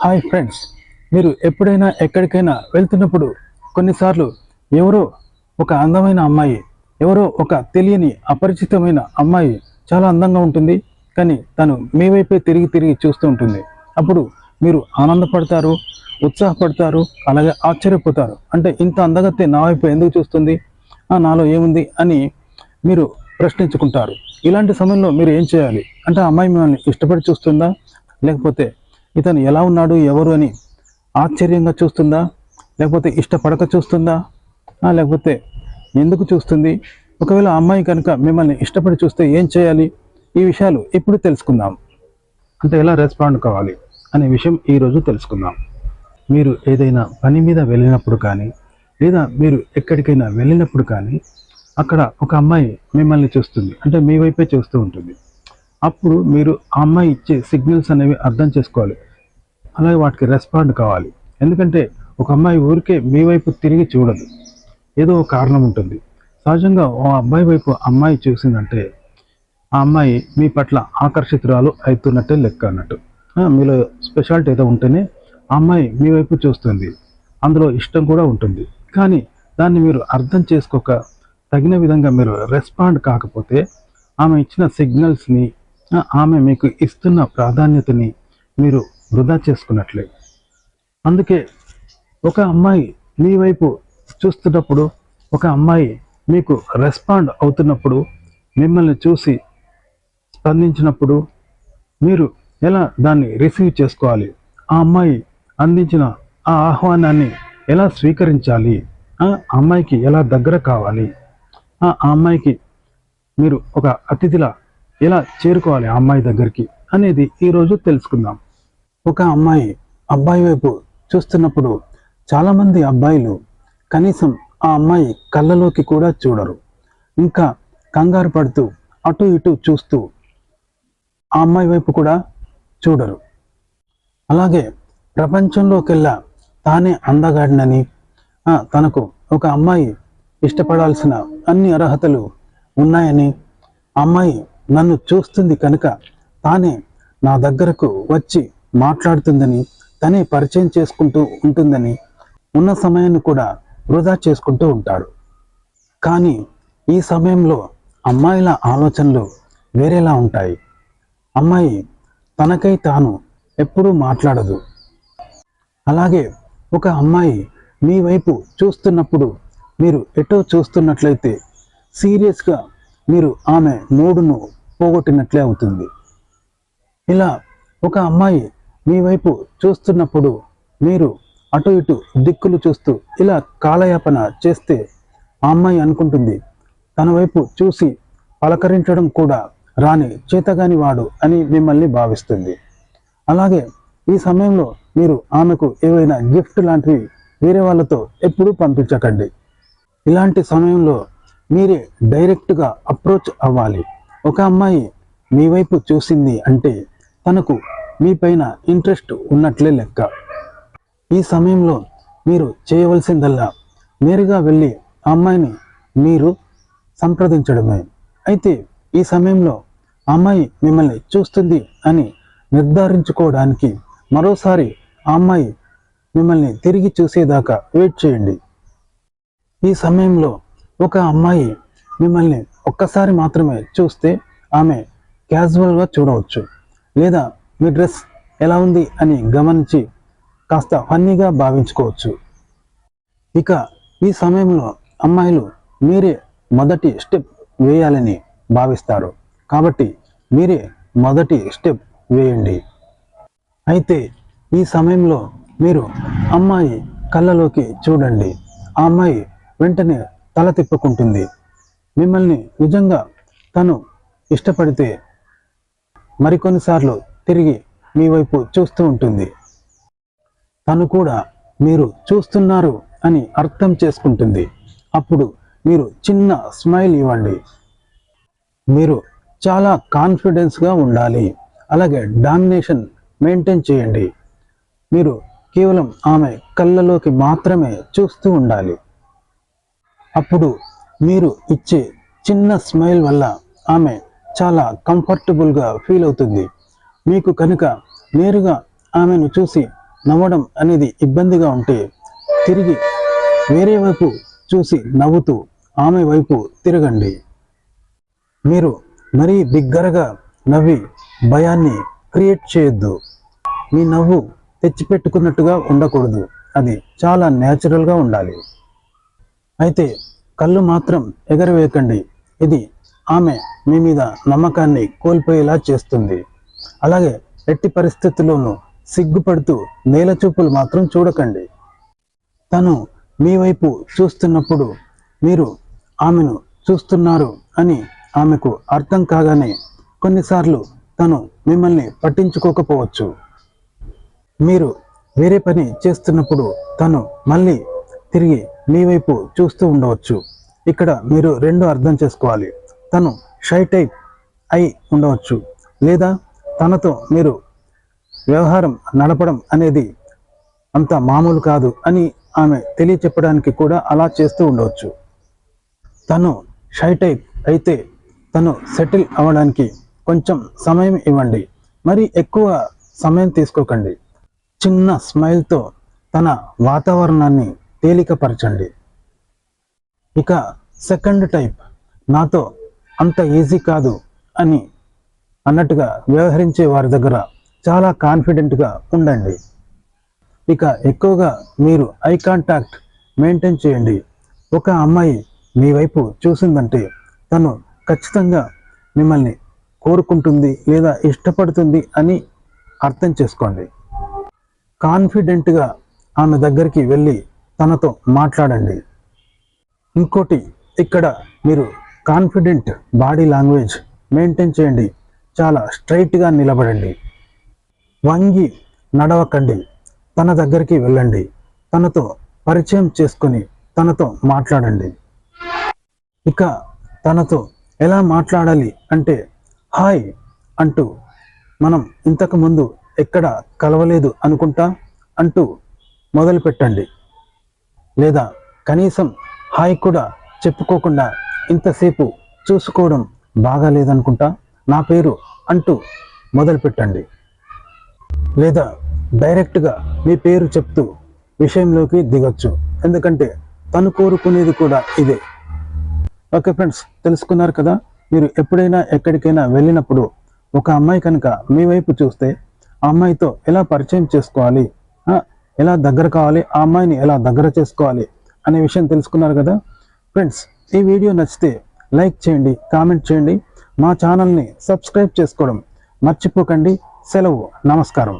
Hi friends, మీరు ఎప్పుడైనా ఎక్కడికైనా వెళ్తున్నప్పుడు కొన్నిసార్లు ఎవరో ఒక అందమైన అమ్మాయి, ఎవరో ఒక తెలియని అపరిచితమైన అమ్మాయి చాలా అందంగా ఉంటుంది. కానీ తను మీ వైపే తిరిగి తిరిగి చూస్తూ ఉంటుంది. అప్పుడు మీరు ఆనందపడతారు, ఉత్సాహపడతారు, అలాగే ఆశ్చర్యపోతారు. అంటే ఇంత అందగత్తే నా వైపు ఎందుకు చూస్తుంది, నాలో ఏముంది అని మీరు ప్రశ్నించుకుంటారు. ఇలాంటి సమయంలో మీరు ఏం చేయాలి అంటే, ఆ అమ్మాయి మిమ్మల్ని ఇష్టపడి చూస్తుందా, లేకపోతే ఇతను ఎలా ఉన్నాడు ఎవరు అని ఆశ్చర్యంగా చూస్తుందా, లేకపోతే ఇష్టపడక చూస్తుందా, లేకపోతే ఎందుకు చూస్తుంది? ఒకవేళ ఆ అమ్మాయి కనుక మిమ్మల్ని ఇష్టపడి చూస్తే ఏం చేయాలి? ఈ విషయాలు ఇప్పుడు తెలుసుకుందాం. అంటే ఎలా రెస్పాండ్ కావాలి అనే విషయం ఈరోజు తెలుసుకుందాం. మీరు ఏదైనా పని మీద వెళ్ళినప్పుడు కానీ, లేదా మీరు ఎక్కడికైనా వెళ్ళినప్పుడు కానీ, అక్కడ ఒక అమ్మాయి మిమ్మల్ని చూస్తుంది, అంటే మీ వైపే చూస్తూ ఉంటుంది. అప్పుడు మీరు ఆ అమ్మాయి ఇచ్చే సిగ్నల్స్ అనేవి అర్థం చేసుకోవాలి, అలాగే వాటికి రెస్పాండ్ కావాలి. ఎందుకంటే ఒక అమ్మాయి ఊరికే మీ వైపు తిరిగి చూడదు, ఏదో ఒక కారణం ఉంటుంది. సహజంగా ఆ అబ్బాయి వైపు అమ్మాయి చూసిందంటే ఆ అమ్మాయి మీ పట్ల ఆకర్షితురాలు అవుతున్నట్టే లెక్క అన్నట్టు. మీలో స్పెషాలిటీ ఏదో ఉంటేనే ఆ అమ్మాయి మీ వైపు చూస్తుంది, అందులో ఇష్టం కూడా ఉంటుంది. కానీ దాన్ని మీరు అర్థం చేసుకోక తగిన విధంగా మీరు రెస్పాండ్ కాకపోతే ఆమె ఇచ్చిన సిగ్నల్స్ని, ఆమె మీకు ఇస్తున్న ప్రాధాన్యతని మీరు వృధా చేసుకున్నట్లే. అందుకే ఒక అమ్మాయి మీ వైపు చూస్తున్నప్పుడు, ఒక అమ్మాయి మీకు రెస్పాండ్ అవుతున్నప్పుడు, మిమ్మల్ని చూసి స్పందించినప్పుడు మీరు ఎలా దాన్ని రిసీవ్ చేసుకోవాలి, ఆ అమ్మాయి అందించిన ఆ ఆహ్వానాన్ని ఎలా స్వీకరించాలి, ఆ అమ్మాయికి ఎలా దగ్గర కావాలి, ఆ అమ్మాయికి మీరు ఒక అతిథిలా ఎలా చేరుకోవాలి ఆ అమ్మాయి దగ్గరికి అనేది ఈరోజు తెలుసుకుందాం. ఒక అమ్మాయి అబ్బాయి వైపు చూస్తున్నప్పుడు చాలామంది అబ్బాయిలు కనీసం ఆ అమ్మాయి కళ్ళలోకి కూడా చూడరు. ఇంకా కంగారు పడుతూ అటు ఇటు చూస్తూ ఆ అమ్మాయి వైపు కూడా చూడరు. అలాగే ప్రపంచంలోకెల్లా తానే అందగాడినని, తనకు ఒక అమ్మాయి ఇష్టపడాల్సిన అన్ని అర్హతలు ఉన్నాయని, అమ్మాయి నన్ను చూస్తుంది కనుక తానే నా దగ్గరకు వచ్చి మాట్లాడుతుందని, తనే పరిచయం చేసుకుంటూ ఉంటుందని ఉన్న సమయాన్ని కూడా వృధా చేసుకుంటూ ఉంటాడు. కానీ ఈ సమయంలో అమ్మాయిల ఆలోచనలు వేరేలా ఉంటాయి. అమ్మాయి తనకై తాను ఎప్పుడూ మాట్లాడదు. అలాగే ఒక అమ్మాయి మీ వైపు చూస్తున్నప్పుడు మీరు ఎటో చూస్తున్నట్లయితే సీరియస్గా మీరు ఆమె మూడును పోగొట్టినట్లే అవుతుంది. ఇలా ఒక అమ్మాయి మీ వైపు చూస్తున్నప్పుడు మీరు అటు ఇటు దిక్కులు చూస్తూ ఇలా కాలయాపన చేస్తే ఆ అమ్మాయి అనుకుంటుంది, తన వైపు చూసి పలకరించడం కూడా రాని చేతగాని వాడు అని మిమ్మల్ని భావిస్తుంది. అలాగే ఈ సమయంలో మీరు ఆమెకు ఏవైనా గిఫ్ట్ లాంటివి వేరే వాళ్ళతో ఎప్పుడూ పంపించకండి. ఇలాంటి సమయంలో మీరే డైరెక్ట్గా అప్రోచ్ అవ్వాలి. ఒక అమ్మాయి మీ వైపు చూసింది అంటే తనకు మీపైన ఇంట్రెస్ట్ ఉన్నట్లే లెక్క. ఈ సమయంలో మీరు చేయవలసిందల్లా నేరుగా వెళ్ళి ఆ అమ్మాయిని మీరు సంప్రదించడమే. అయితే ఈ సమయంలో అమ్మాయి మిమ్మల్ని చూస్తుంది అని నిర్ధారించుకోవడానికి మరోసారి ఆ అమ్మాయి మిమ్మల్ని తిరిగి చూసేదాకా వెయిట్ చేయండి. ఈ సమయంలో ఒక అమ్మాయి మిమ్మల్ని ఒక్కసారి మాత్రమే చూస్తే ఆమె క్యాజువల్గా చూడవచ్చు, లేదా మీ డ్రెస్ ఎలా ఉంది అని గమనించి కాస్త ఫన్నీగా భావించుకోవచ్చు. ఇక ఈ సమయంలో అమ్మాయిలు మీరే మొదటి స్టెప్ వేయాలని భావిస్తారు, కాబట్టి మీరే మొదటి స్టెప్ వేయండి. అయితే ఈ సమయంలో మీరు అమ్మాయి కళ్ళలోకి చూడండి. ఆ అమ్మాయి వెంటనే తల తిప్పుకుంటుంది. మిమ్మల్ని నిజంగా తను ఇష్టపడితే మరికొన్నిసార్లు తిరిగి మీ వైపు చూస్తూ ఉంటుంది. తను కూడా మీరు చూస్తున్నారు అని అర్థం చేసుకుంటుంది. అప్పుడు మీరు చిన్న స్మైల్ ఇవ్వండి. మీరు చాలా కాన్ఫిడెన్స్గా ఉండాలి, అలాగే డామినేషన్ మెయింటైన్ చేయండి. మీరు కేవలం ఆమె కళ్ళలోకి మాత్రమే చూస్తూ ఉండాలి. అప్పుడు మీరు ఇచ్చే చిన్న స్మైల్ వల్ల ఆమె చాలా కంఫర్టబుల్గా ఫీల్ అవుతుంది. మీకు కనుక నేరుగా ఆమెను చూసి నవ్వడం అనేది ఇబ్బందిగా ఉంటే తిరిగి వేరే వైపు చూసి నవ్వుతూ ఆమె వైపు తిరగండి. మీరు మరీ బిగ్గరగా నవ్వి భయాన్ని క్రియేట్ చేయొద్దు. మీ నవ్వు తెచ్చిపెట్టుకున్నట్టుగా ఉండకూడదు, అది చాలా న్యాచురల్గా ఉండాలి. అయితే కళ్ళు మాత్రం ఎగరవేయకండి, ఇది ఆమె మీ మీద నమ్మకాన్ని కోల్పోయేలా చేస్తుంది. అలాగే ఎట్టి పరిస్థితుల్లోనూ సిగ్గుపడుతూ నేల చూపులు మాత్రం చూడకండి. తను మీ వైపు చూస్తున్నప్పుడు మీరు ఆమెను చూస్తున్నారు అని ఆమెకు అర్థం కాగానే కొన్నిసార్లు తను మిమ్మల్ని పట్టించుకోకపోవచ్చు. మీరు వేరే పని చేస్తున్నప్పుడు తను మళ్ళీ తిరిగి మీ వైపు చూస్తూ ఉండవచ్చు. ఇక్కడ మీరు రెండు అర్థం చేసుకోవాలి. తను షై టైప్ అయి ఉండవచ్చు, లేదా తనతో మీరు వ్యవహారం నడపడం అనేది అంత మామూలు కాదు అని ఆమె తెలియచెప్పడానికి కూడా అలా చేస్తూ ఉండవచ్చు. తను షై టైప్ అయితే తను సెటిల్ అవ్వడానికి కొంచెం సమయం ఇవ్వండి, మరి ఎక్కువ సమయం తీసుకోకండి. చిన్న స్మైల్తో తన వాతావరణాన్ని తేలికపరచండి. ఇక సెకండ్ టైప్, నాతో అంత ఈజీ కాదు అని అన్నట్టుగా వ్యవహరించే వారి దగ్గర చాలా కాన్ఫిడెంట్గా ఉండండి. ఇక ఎక్కువగా మీరు ఐ కాంటాక్ట్ మెయింటైన్ చేయండి. ఒక అమ్మాయి మీ వైపు చూసిందంటే తను ఖచ్చితంగా మిమ్మల్ని కోరుకుంటుంది లేదా ఇష్టపడుతుంది అని అర్థం చేసుకోండి. కాన్ఫిడెంట్గా ఆమె దగ్గరికి వెళ్ళి తనతో మాట్లాడండి. ఇంకోటి, ఇక్కడ మీరు కాన్ఫిడెంట్ బాడీ లాంగ్వేజ్ మెయింటైన్ చేయండి. చాలా స్ట్రైట్గా నిలబడండి, వంగి నడవకండి. తన దగ్గరికి వెళ్ళండి, తనతో పరిచయం చేసుకొని తనతో మాట్లాడండి. ఇక తనతో ఎలా మాట్లాడాలి అంటే, హాయ్ అంటూ, మనం ఇంతకు ముందు ఎక్కడ కలవలేదు అనుకుంటా అంటూ మొదలు పెట్టండి. లేదా కనీసం హాయ్ కూడా చెప్పుకోకుండా ఇంతసేపు చూసుకోవడం బాగాలేదనుకుంటా, నా పేరు అంటూ మొదలు పెట్టండి. లేదా డైరెక్ట్గా మీ పేరు చెప్తూ విషయంలోకి దిగొచ్చు, ఎందుకంటే తను కోరుకునేది కూడా ఇదే. ఓకే ఫ్రెండ్స్, తెలుసుకున్నారు కదా. మీరు ఎప్పుడైనా ఎక్కడికైనా వెళ్ళినప్పుడు ఒక అమ్మాయి కనుక మీ వైపు చూస్తే ఆ అమ్మాయితో ఎలా పరిచయం చేసుకోవాలి, ఎలా దగ్గర కావాలి, ఆ అమ్మాయిని ఎలా దగ్గర చేసుకోవాలి అనే విషయం తెలుసుకున్నారు కదా ఫ్రెండ్స్. ఈ వీడియో నచ్చితే లైక్ చేయండి, కామెంట్ చేయండి, మా ఛానల్ని సబ్స్క్రైబ్ చేసుకోవడం మర్చిపోకండి. సెలవు, నమస్కారం.